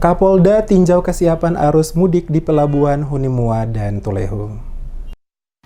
Kapolda tinjau kesiapan arus mudik di Pelabuhan Hunimua dan Tulehu.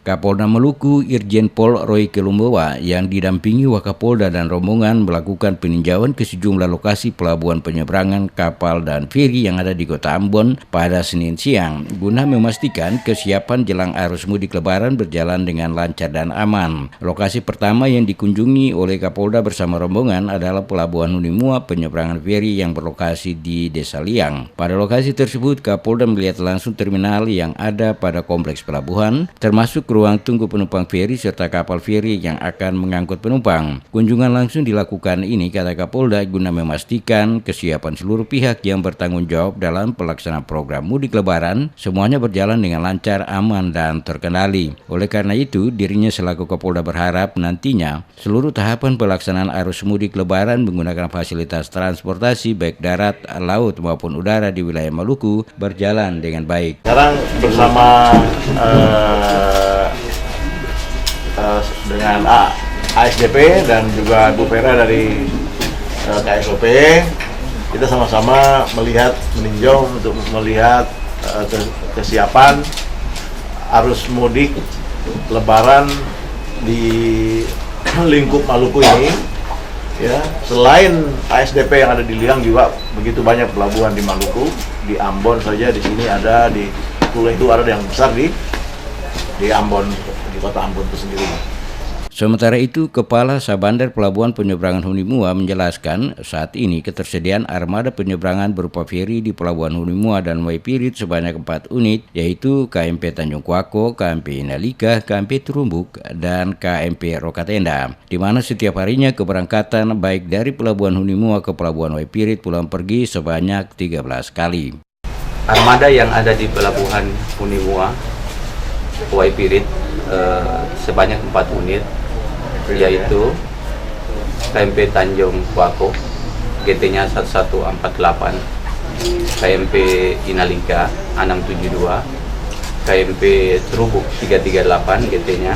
Kapolda Maluku Irjen Pol Roy Kelumbawa yang didampingi Wakapolda dan rombongan melakukan peninjauan ke sejumlah lokasi pelabuhan penyeberangan kapal dan feri yang ada di Kota Ambon pada Senin siang guna memastikan kesiapan jelang arus mudik Lebaran berjalan dengan lancar dan aman. Lokasi pertama yang dikunjungi oleh Kapolda bersama rombongan adalah Pelabuhan Hunimua penyeberangan feri yang berlokasi di Desa Liang. Pada lokasi tersebut, Kapolda melihat langsung terminal yang ada pada kompleks pelabuhan, termasuk ruang tunggu penumpang feri serta kapal feri yang akan mengangkut penumpang. Kunjungan langsung dilakukan ini, kata Kapolda, guna memastikan kesiapan seluruh pihak yang bertanggung jawab dalam pelaksanaan program mudik Lebaran semuanya berjalan dengan lancar, aman, dan terkendali. Oleh karena itu, dirinya selaku Kapolda berharap nantinya seluruh tahapan pelaksanaan arus mudik Lebaran menggunakan fasilitas transportasi baik darat, laut maupun udara di wilayah Maluku berjalan dengan baik. Sekarang bersama dengan ASDP dan juga Bu Vera dari KSOP, kita sama-sama meninjau untuk melihat kesiapan arus mudik Lebaran di lingkup Maluku ini. Ya, selain ASDP yang ada di Liang juga begitu banyak pelabuhan di Maluku, di Ambon saja di sini ada, di Tulehu ada yang besar di Ambon, di Kota Ambon itu sendiri. Sementara itu, Kepala Sabandar Pelabuhan Penyeberangan Hunimua menjelaskan saat ini ketersediaan armada penyeberangan berupa feri di Pelabuhan Hunimua dan Waipirit sebanyak 4 unit, yaitu KMP Tanjung Kuako, KMP Inalika, KMP Turumbuk, dan KMP Rokatenda, di mana setiap harinya keberangkatan baik dari Pelabuhan Hunimua ke Pelabuhan Waipirit pulang pergi sebanyak 13 kali. Armada yang ada di Pelabuhan Hunimua, Waipirit sebanyak 4 unit, yaitu KMP Tanjung Kuako, GT-nya 1148, KMP Inalika 672, KMP Terubuk 338 GT-nya,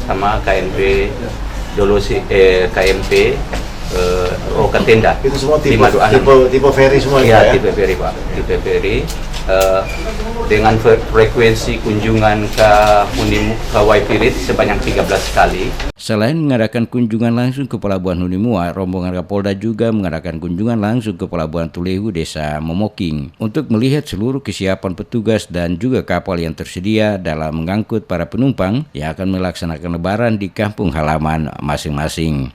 sama KMP KMP Rokatenda. Itu semua tipe feri semua ya? Tipe feri, Pak. Tipe feri dengan frekuensi kunjungan ke Waipirit sebanyak 13 kali. Selain mengadakan kunjungan langsung ke Pelabuhan Hunimua, rombongan Kapolda juga mengadakan kunjungan langsung ke Pelabuhan Tulehu, Desa Momoking, untuk melihat seluruh kesiapan petugas dan juga kapal yang tersedia dalam mengangkut para penumpang yang akan melaksanakan Lebaran di kampung halaman masing-masing.